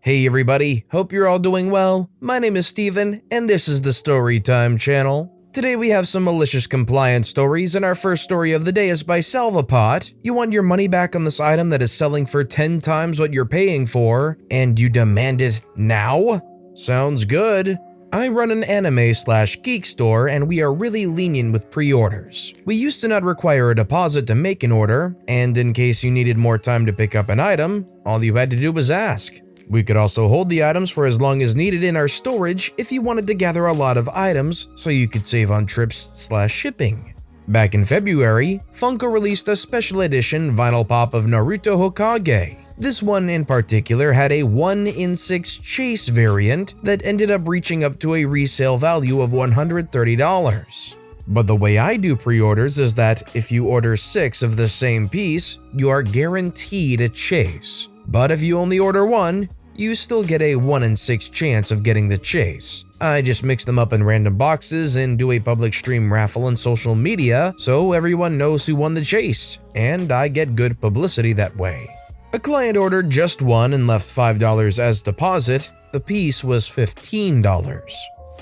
Hey everybody, hope you're all doing well. My name is Steven, and this is the Storytime channel. Today we have some malicious compliance stories, and our first story of the day is by Salvapot. You want your money back on this item that is selling for 10 times what you're paying for, and you demand it now? Sounds good. I run an anime/geek store, and we are really lenient with pre-orders. We used to not require a deposit to make an order, and in case you needed more time to pick up an item, all you had to do was ask. We could also hold the items for as long as needed in our storage if you wanted to gather a lot of items so you could save on trips/shipping. Back in February, Funko released a special edition vinyl pop of Naruto Hokage. This one in particular had a 1 in 6 chase variant that ended up reaching up to a resale value of $130. But the way I do pre-orders is that if you order 6 of the same piece, you are guaranteed a chase. But if you only order 1, you still get a 1 in 6 chance of getting the chase. I just mix them up in random boxes and do a public stream raffle on social media so everyone knows who won the chase, and I get good publicity that way. A client ordered just 1 and left $5 as deposit. The piece was $15.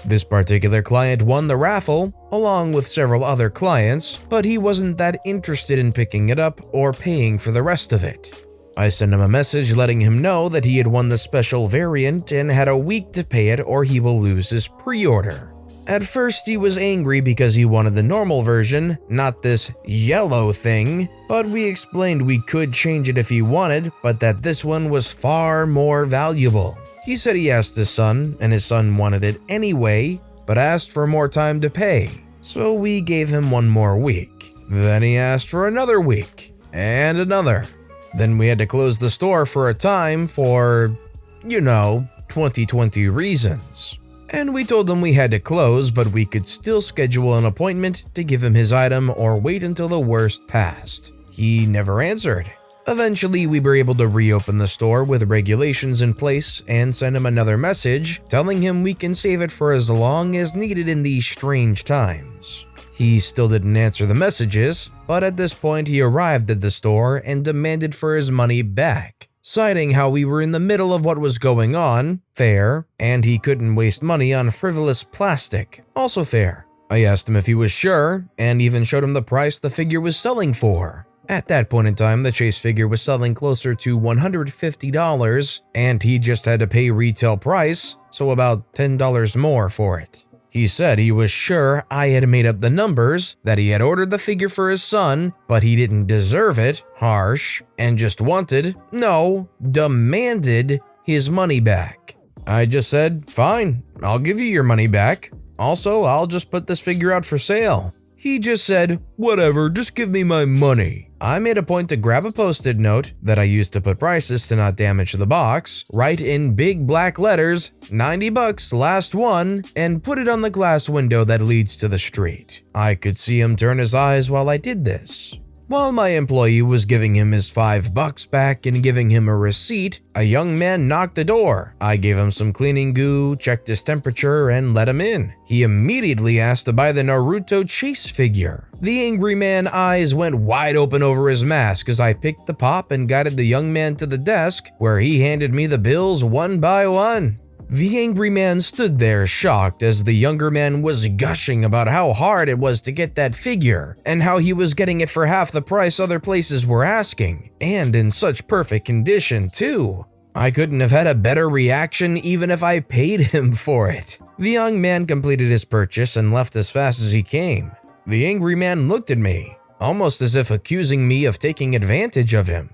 This particular client won the raffle, along with several other clients, but he wasn't that interested in picking it up or paying for the rest of it. I sent him a message letting him know that he had won the special variant and had a week to pay it or he will lose his pre-order. At first he was angry because he wanted the normal version, not this yellow thing, but we explained we could change it if he wanted, but that this one was far more valuable. He said he asked his son, and his son wanted it anyway, but asked for more time to pay, so we gave him 1 more week. Then he asked for another week, and another. Then we had to close the store for a time for, 2020 reasons. And we told him we had to close, but we could still schedule an appointment to give him his item or wait until the worst passed. He never answered. Eventually, we were able to reopen the store with regulations in place and send him another message telling him we can save it for as long as needed in these strange times. He still didn't answer the messages, but at this point he arrived at the store and demanded for his money back, citing how we were in the middle of what was going on, fair, and he couldn't waste money on frivolous plastic, also fair. I asked him if he was sure, and even showed him the price the figure was selling for. At that point in time, the chase figure was selling closer to $150, and he just had to pay retail price, so about $10 more for it. He said he was sure I had made up the numbers, that he had ordered the figure for his son, but he didn't deserve it, harsh, and just demanded his money back. I just said, fine, I'll give you your money back. Also, I'll just put this figure out for sale. He just said, whatever, just give me my money. I made a point to grab a post-it note that I used to put prices to not damage the box, write in big black letters, $90 last one, and put it on the glass window that leads to the street. I could see him turn his eyes while I did this. While my employee was giving him his $5 back and giving him a receipt, a young man knocked the door. I gave him some cleaning goo, checked his temperature, and let him in. He immediately asked to buy the Naruto chase figure. The angry man's eyes went wide open over his mask as I picked the pop and guided the young man to the desk, where he handed me the bills one by one. The angry man stood there shocked as the younger man was gushing about how hard it was to get that figure and how he was getting it for half the price other places were asking, and in such perfect condition too. I couldn't have had a better reaction even if I paid him for it. The young man completed his purchase and left as fast as he came. The angry man looked at me, almost as if accusing me of taking advantage of him.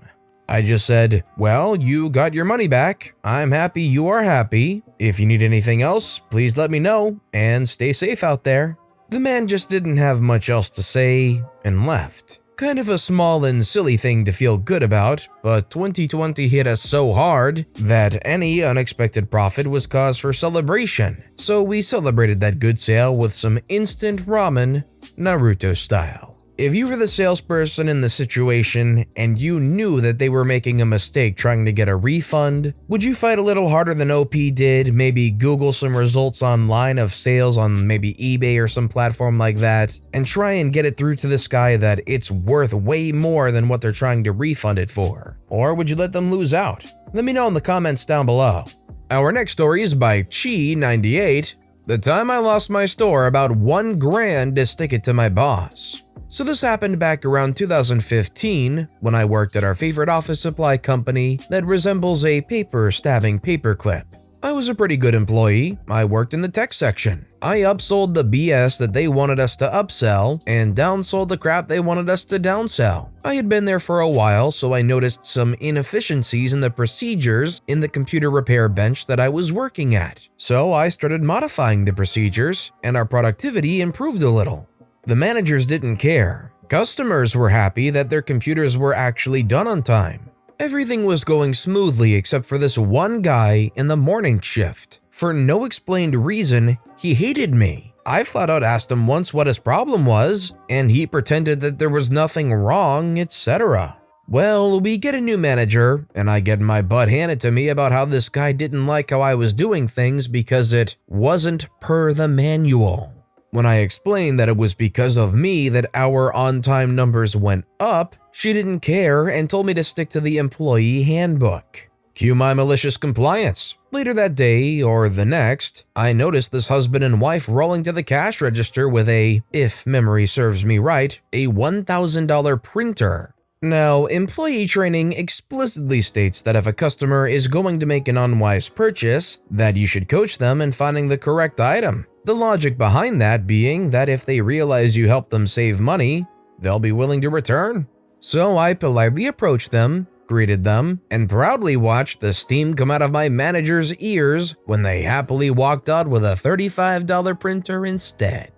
I just said, well, you got your money back. I'm happy you are happy. If you need anything else, please let me know, and stay safe out there. The man just didn't have much else to say and left. Kind of a small and silly thing to feel good about, but 2020 hit us so hard that any unexpected profit was cause for celebration. So we celebrated that good sale with some instant ramen, Naruto style. If you were the salesperson in the situation and you knew that they were making a mistake trying to get a refund, would you fight a little harder than OP did, maybe Google some results online of sales on maybe eBay or some platform like that, and try and get it through to this guy that it's worth way more than what they're trying to refund it for? Or would you let them lose out? Let me know in the comments down below. Our next story is by Chi98. The time I lost my store about $1,000 to stick it to my boss. So this happened back around 2015 when I worked at our favorite office supply company that resembles a paper-stabbing paperclip. I was a pretty good employee. I worked in the tech section. I upsold the BS that they wanted us to upsell and downsold the crap they wanted us to downsell. I had been there for a while, so I noticed some inefficiencies in the procedures in the computer repair bench that I was working at. So I started modifying the procedures, and our productivity improved a little. The managers didn't care. Customers were happy that their computers were actually done on time. Everything was going smoothly except for this one guy in the morning shift. For no explained reason, he hated me. I flat out asked him once what his problem was, and he pretended that there was nothing wrong, etc. Well, we get a new manager, and I get my butt handed to me about how this guy didn't like how I was doing things because it wasn't per the manual. When I explained that it was because of me that our on-time numbers went up, she didn't care and told me to stick to the employee handbook. Cue my malicious compliance. Later that day, or the next, I noticed this husband and wife rolling to the cash register with if memory serves me right, a $1,000 printer. Now, employee training explicitly states that if a customer is going to make an unwise purchase, that you should coach them in finding the correct item. The logic behind that being that if they realize you help them save money, they'll be willing to return. So I politely approached them, greeted them, and proudly watched the steam come out of my manager's ears when they happily walked out with a $35 printer instead.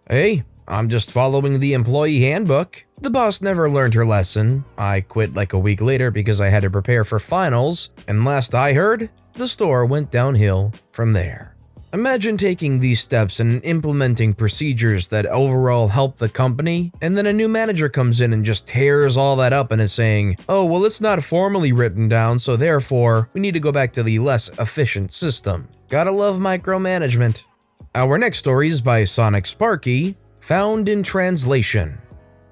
Hey, I'm just following the employee handbook. The boss never learned her lesson. I quit like a week later because I had to prepare for finals, and last I heard, the store went downhill from there. Imagine taking these steps and implementing procedures that overall help the company, and then a new manager comes in and just tears all that up and is saying, oh, well, it's not formally written down, so therefore, we need to go back to the less efficient system. Gotta love micromanagement. Our next story is by Sonic Sparky, Found in Translation.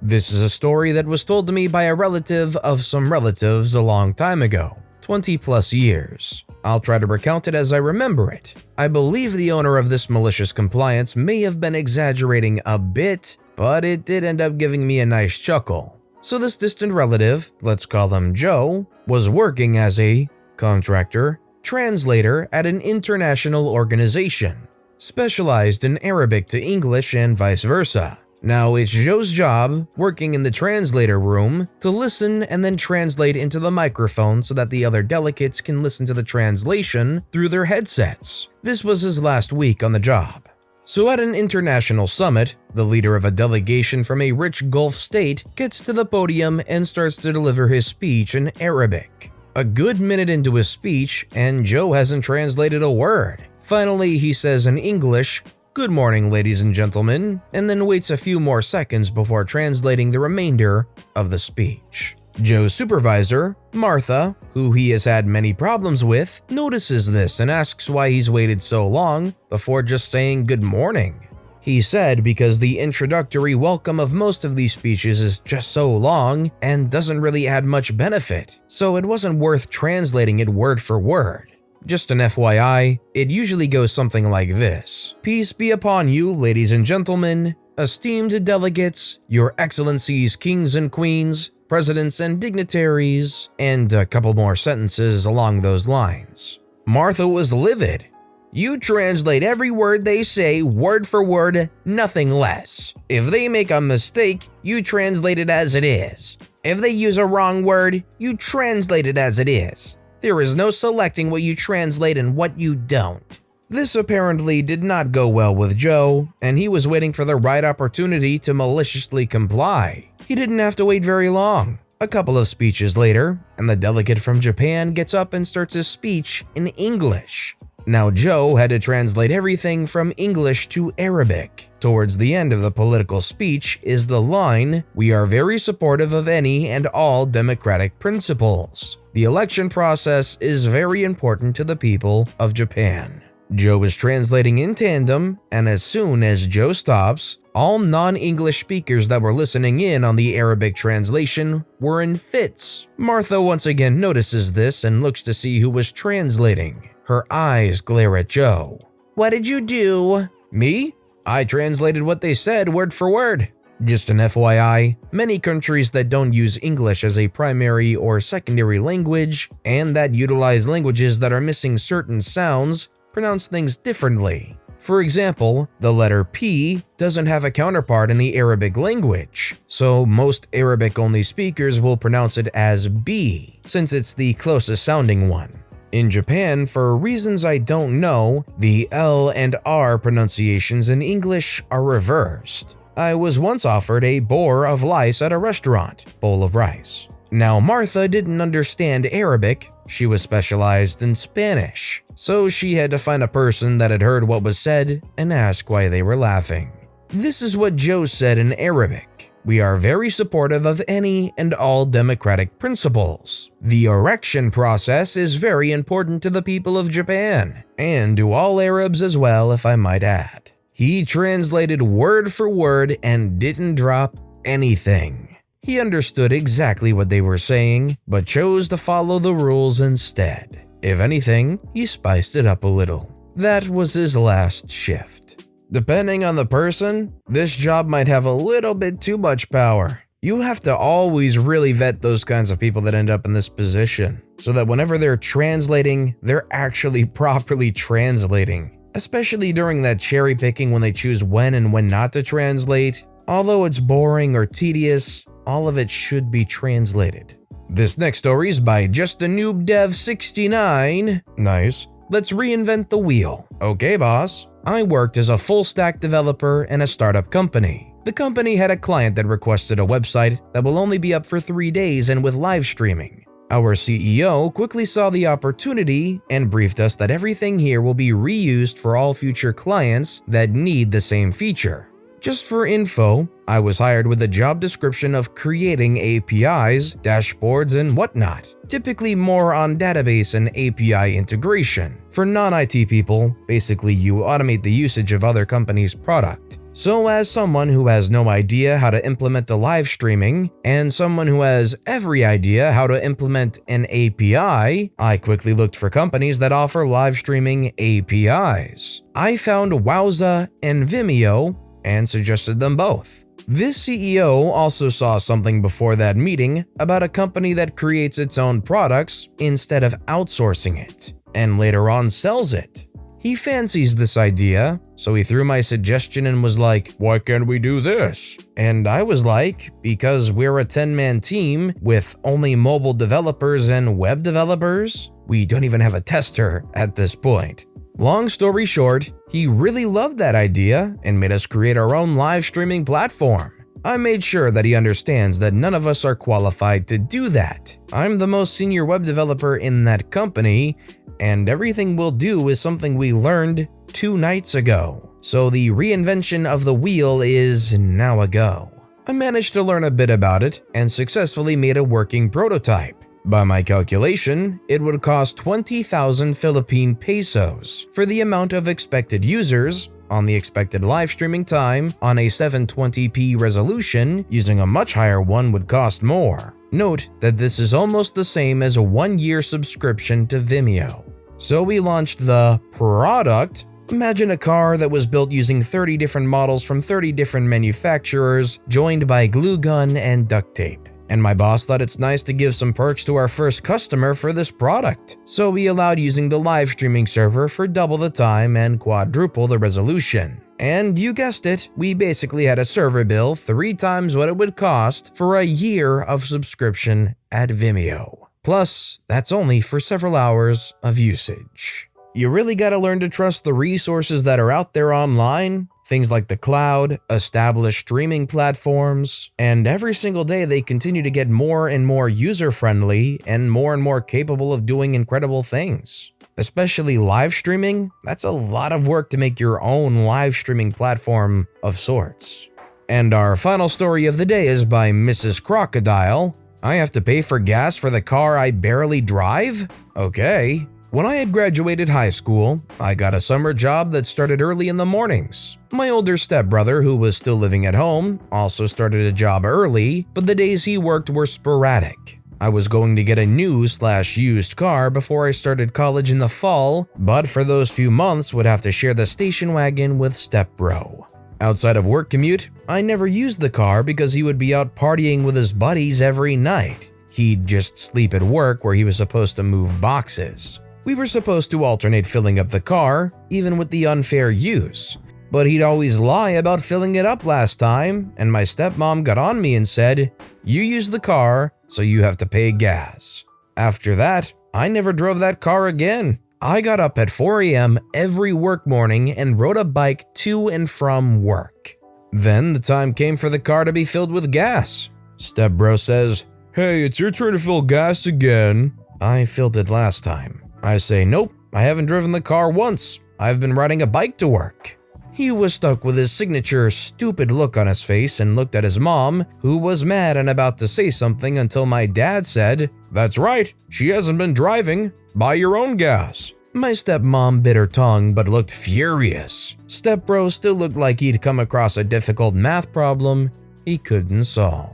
This is a story that was told to me by a relative of some relatives a long time ago, 20 plus years. I'll try to recount it as I remember it. I believe the owner of this malicious compliance may have been exaggerating a bit, but it did end up giving me a nice chuckle. So this distant relative, let's call him Joe, was working as a contractor, translator at an international organization, specialized in Arabic to English and vice versa. Now, it's Joe's job, working in the translator room, to listen and then translate into the microphone so that the other delegates can listen to the translation through their headsets. This was his last week on the job. So at an international summit, the leader of a delegation from a rich Gulf state gets to the podium and starts to deliver his speech in Arabic. A good minute into his speech, and Joe hasn't translated a word. Finally, he says in English, "Good morning, ladies and gentlemen," and then waits a few more seconds before translating the remainder of the speech. Joe's supervisor, Martha, who he has had many problems with, notices this and asks why he's waited so long before just saying good morning. He said because the introductory welcome of most of these speeches is just so long and doesn't really add much benefit, so it wasn't worth translating it word for word. Just an FYI, it usually goes something like this. Peace be upon you, ladies and gentlemen, esteemed delegates, your excellencies, kings and queens, presidents and dignitaries, and a couple more sentences along those lines. Martha was livid. You translate every word they say, word for word, nothing less. If they make a mistake, you translate it as it is. If they use a wrong word, you translate it as it is. There is no selecting what you translate and what you don't. This apparently did not go well with Joe, and he was waiting for the right opportunity to maliciously comply. He didn't have to wait very long. A couple of speeches later, and the delegate from Japan gets up and starts his speech in English. Now Joe had to translate everything from English to Arabic. Towards the end of the political speech is the line, "We are very supportive of any and all democratic principles. The election process is very important to the people of Japan." Joe is translating in tandem, and as soon as Joe stops, all non-English speakers that were listening in on the Arabic translation were in fits. Martha once again notices this and looks to see who was translating. Her eyes glare at Joe. "What did you do?" "Me? I translated what they said word for word." Just an FYI, many countries that don't use English as a primary or secondary language, and that utilize languages that are missing certain sounds, pronounce things differently. For example, the letter P doesn't have a counterpart in the Arabic language, so most Arabic-only speakers will pronounce it as B, since it's the closest sounding one. In Japan, for reasons I don't know, the L and R pronunciations in English are reversed. I was once offered a boar of lice at a restaurant, bowl of rice. Now Martha didn't understand Arabic, she was specialized in Spanish, so she had to find a person that had heard what was said and ask why they were laughing. This is what Joe said in Arabic. "We are very supportive of any and all democratic principles. The erection process is very important to the people of Japan, and to all Arabs as well, if I might add." He translated word for word and didn't drop anything. He understood exactly what they were saying, but chose to follow the rules instead. If anything, he spiced it up a little. That was his last shift. Depending on the person, this job might have a little bit too much power. You have to always really vet those kinds of people that end up in this position, so that whenever they're translating, they're actually properly translating. Especially during that cherry picking when they choose when and when not to translate. Although it's boring or tedious, all of it should be translated. This next story is by Just a Noob Dev 69. Nice. Let's reinvent the wheel. Okay, boss. I worked as a full-stack developer in a startup company. The company had a client that requested a website that will only be up for 3 days and with live streaming. Our CEO quickly saw the opportunity and briefed us that everything here will be reused for all future clients that need the same feature. Just for info, I was hired with a job description of creating APIs, dashboards, and whatnot, typically more on database and API integration. For non-IT people, basically you automate the usage of other companies' product. So as someone who has no idea how to implement the live streaming, and someone who has every idea how to implement an API, I quickly looked for companies that offer live streaming APIs. I found Wowza and Vimeo and suggested them both. This CEO also saw something before that meeting about a company that creates its own products instead of outsourcing it, and later on sells it. He fancies this idea, so he threw my suggestion and was like, "Why can't we do this?" And I was like, because we're a 10-man team with only mobile developers and web developers, we don't even have a tester at this point. Long story short, he really loved that idea and made us create our own live streaming platform. I made sure that he understands that none of us are qualified to do that. I'm the most senior web developer in that company, and everything we'll do is something we learned 2 nights ago. So the reinvention of the wheel is now a go. I managed to learn a bit about it and successfully made a working prototype. By my calculation, it would cost 20,000 Philippine pesos for the amount of expected users, on the expected live streaming time, on a 720p resolution. Using a much higher one would cost more. Note that this is almost the same as a 1-year subscription to Vimeo. So we launched the product. Imagine a car that was built using 30 different models from 30 different manufacturers, joined by glue gun and duct tape. And my boss thought it's nice to give some perks to our first customer for this product. So we allowed using the live streaming server for double the time and quadruple the resolution. And you guessed it, we basically had a server bill 3 times what it would cost for a year of subscription at Vimeo. Plus, that's only for several hours of usage. You really gotta learn to trust the resources that are out there online. Things like the cloud, established streaming platforms, and every single day they continue to get more and more user-friendly and more capable of doing incredible things. Especially live streaming, that's a lot of work to make your own live streaming platform of sorts. And our final story of the day is by Mrs. Crocodile. I have to pay for gas for the car I barely drive? Okay. When I had graduated high school, I got a summer job that started early in the mornings. My older stepbrother, who was still living at home, also started a job early, but the days he worked were sporadic. I was going to get a new/used car before I started college in the fall, but for those few months would have to share the station wagon with stepbro. Outside of work commute, I never used the car because he would be out partying with his buddies every night. He'd just sleep at work where he was supposed to move boxes. We were supposed to alternate filling up the car, even with the unfair use. But he'd always lie about filling it up last time, and my stepmom got on me and said, "You use the car, so you have to pay gas." After that, I never drove that car again. I got up at 4 a.m. every work morning and rode a bike to and from work. Then the time came for the car to be filled with gas. Stepbro says, "Hey, it's your turn to fill gas again." I filled it last time. I say, "Nope, I haven't driven the car once. I've been riding a bike to work." He was stuck with his signature stupid look on his face and looked at his mom, who was mad and about to say something until my dad said, "That's right, she hasn't been driving. Buy your own gas." My stepmom bit her tongue but looked furious. Stepbro still looked like he'd come across a difficult math problem he couldn't solve.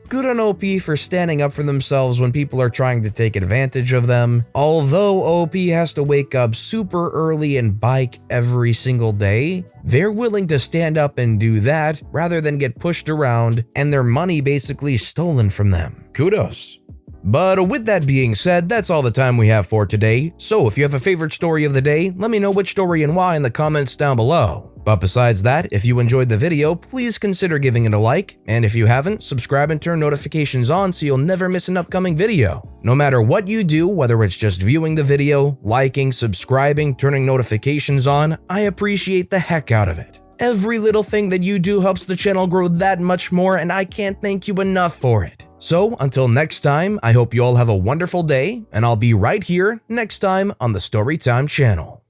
Good on OP for standing up for themselves when people are trying to take advantage of them. Although OP has to wake up super early and bike every single day, they're willing to stand up and do that rather than get pushed around and their money basically stolen from them. Kudos. But with that being said, that's all the time we have for today. So if you have a favorite story of the day, let me know which story and why in the comments down below. But besides that, if you enjoyed the video, please consider giving it a like, and if you haven't, subscribe and turn notifications on so you'll never miss an upcoming video. No matter what you do, whether it's just viewing the video, liking, subscribing, turning notifications on, I appreciate the heck out of it. Every little thing that you do helps the channel grow that much more, and I can't thank you enough for it. So until next time, I hope you all have a wonderful day, and I'll be right here next time on the Storytime channel.